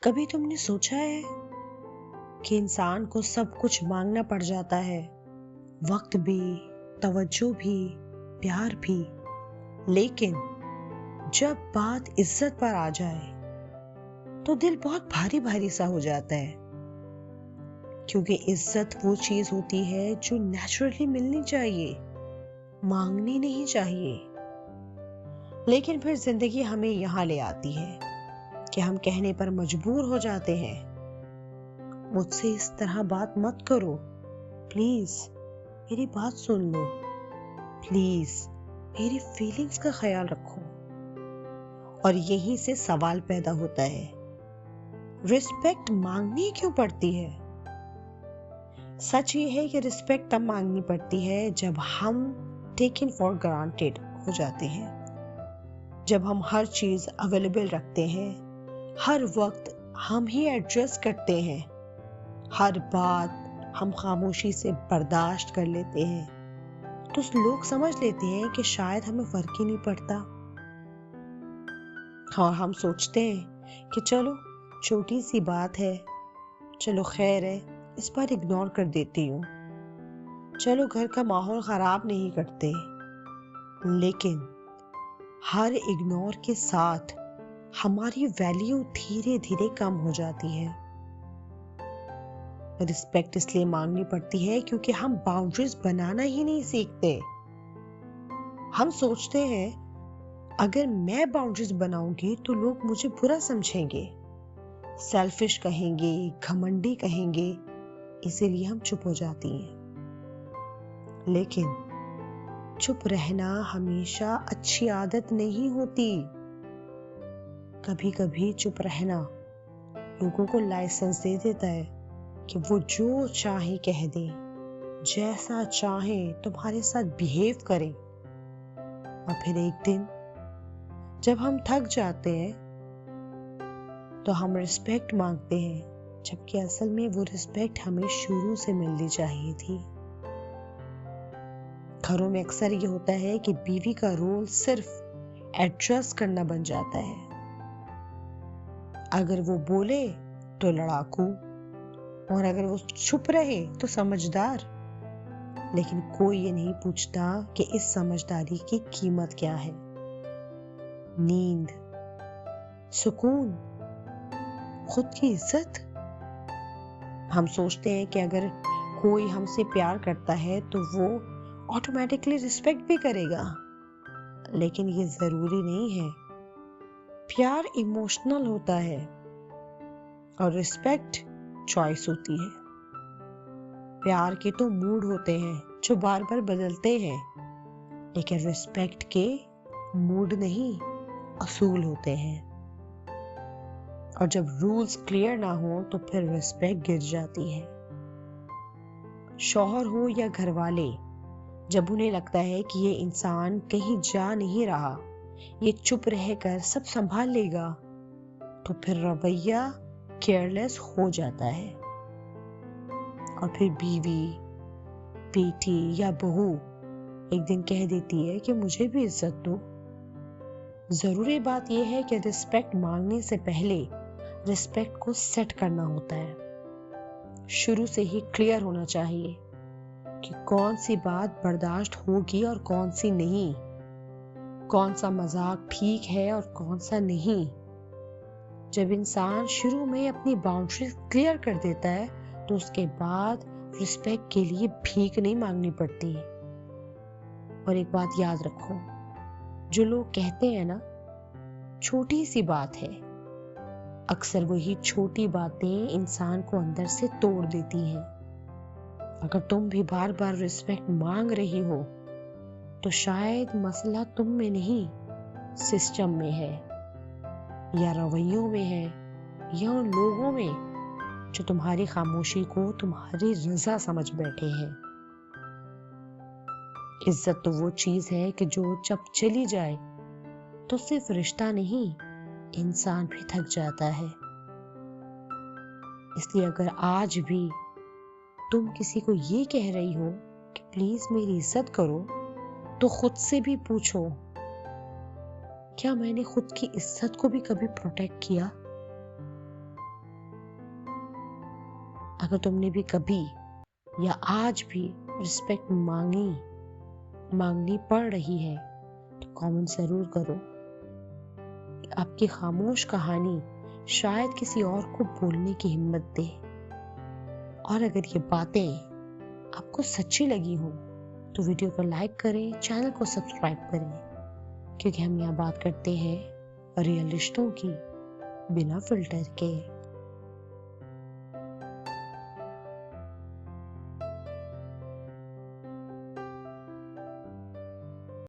कभी तुमने सोचा है कि इंसान को सब कुछ मांगना पड़ जाता है, वक्त भी, तवज्जो भी, प्यार भी, लेकिन जब बात इज्जत पर आ जाए तो दिल बहुत भारी भारी सा हो जाता है। क्योंकि इज्जत वो चीज होती है जो नेचुरली मिलनी चाहिए, मांगनी नहीं चाहिए। लेकिन फिर जिंदगी हमें यहाँ ले आती है कि हम कहने पर मजबूर हो जाते हैं, मुझसे इस तरह बात मत करो, प्लीज मेरी बात सुन लो, प्लीज मेरी फीलिंग्स का ख्याल रखो। और यहीं से सवाल पैदा होता है, रिस्पेक्ट मांगनी क्यों पड़ती है? सच ये है कि रिस्पेक्ट तब मांगनी पड़ती है जब हम टेकन फॉर ग्रांटेड हो जाते हैं, जब हम हर चीज अवेलेबल रखते हैं, हर वक्त हम ही एडजस्ट करते हैं, हर बात हम खामोशी से बर्दाश्त कर लेते हैं, तो लोग समझ लेते हैं कि शायद हमें फर्क ही नहीं पड़ता। और हम सोचते हैं कि चलो छोटी सी बात है, चलो खैर है, इस बार इग्नोर कर देती हूँ, चलो घर का माहौल खराब नहीं करते। लेकिन हर इग्नोर के साथ हमारी वैल्यू धीरे धीरे कम हो जाती है। रिस्पेक्ट इसलिए मांगनी पड़ती है क्योंकि हम बाउंड्रीज बनाना ही नहीं सीखते। हम सोचते हैं अगर मैं बाउंड्रीज बनाऊंगी तो लोग मुझे बुरा समझेंगे, सेल्फिश कहेंगे, घमंडी कहेंगे, इसीलिए हम चुप हो जाती हैं। लेकिन चुप रहना हमेशा अच्छी आदत नहीं होती। कभी कभी चुप रहना लोगों को लाइसेंस दे देता है कि वो जो चाहे कह दे, जैसा चाहे तुम्हारे साथ बिहेव करें। और फिर एक दिन जब हम थक जाते हैं तो हम रिस्पेक्ट मांगते हैं, जबकि असल में वो रिस्पेक्ट हमें शुरू से मिलनी चाहिए थी। घरों में अक्सर ये होता है कि बीवी का रोल सिर्फ एडजस्ट करना बन जाता है। अगर वो बोले तो लड़ाकू, और अगर वो चुप रहे तो समझदार। लेकिन कोई ये नहीं पूछता कि इस समझदारी की कीमत क्या है। नींद, सुकून, खुद की इज्जत। हम सोचते हैं कि अगर कोई हमसे प्यार करता है तो वो ऑटोमेटिकली रिस्पेक्ट भी करेगा, लेकिन ये जरूरी नहीं है। प्यार इमोशनल होता है और रिस्पेक्ट चॉइस होती है। प्यार के तो मूड होते हैं जो बार बार बदलते हैं, लेकिन रिस्पेक्ट के मूड नहीं, असूल होते हैं। और जब रूल्स क्लियर ना हो तो फिर रिस्पेक्ट गिर जाती है। शौहर हो या घरवाले, जब उन्हें लगता है कि ये इंसान कहीं जा नहीं रहा, ये चुप रहकर सब संभाल लेगा, तो फिर रवैया केयरलेस हो जाता है। और फिर बीवी, बेटी या बहू एक दिन कह देती है कि मुझे भी इज्जत दो। जरूरी बात यह है कि रिस्पेक्ट मांगने से पहले रिस्पेक्ट को सेट करना होता है। शुरू से ही क्लियर होना चाहिए कि कौन सी बात बर्दाश्त होगी और कौन सी नहीं, कौन सा मजाक ठीक है और कौन सा नहीं। जब इंसान शुरू में अपनी बाउंड्रीज क्लियर कर देता है तो उसके बाद रिस्पेक्ट के लिए भीख नहीं मांगनी पड़ती। और एक बात याद रखो, जो लोग कहते हैं ना छोटी सी बात है, अक्सर वही छोटी बातें इंसान को अंदर से तोड़ देती हैं। अगर तुम भी बार बार रिस्पेक्ट मांग रही हो तो शायद मसला तुम में नहीं, सिस्टम में है, या रवैयों में है, या उन लोगों में जो तुम्हारी खामोशी को तुम्हारी रजा समझ बैठे हैं। इज्जत तो वो चीज है कि जो जब चली जाए तो सिर्फ रिश्ता नहीं, इंसान भी थक जाता है। इसलिए अगर आज भी तुम किसी को ये कह रही हो कि प्लीज मेरी इज्जत करो, तो खुद से भी पूछो, क्या मैंने खुद की इज्जत को भी कभी प्रोटेक्ट किया? अगर तुमने भी कभी या आज भी रिस्पेक्ट मांगनी पड़ रही है तो कमेंट जरूर करो। आपकी खामोश कहानी शायद किसी और को बोलने की हिम्मत दे। और अगर ये बातें आपको सच्ची लगी हो तो वीडियो को लाइक करें, चैनल को सब्सक्राइब करें, क्योंकि हम यहाँ बात करते हैं रियल रिश्तों की बिना फिल्टर के।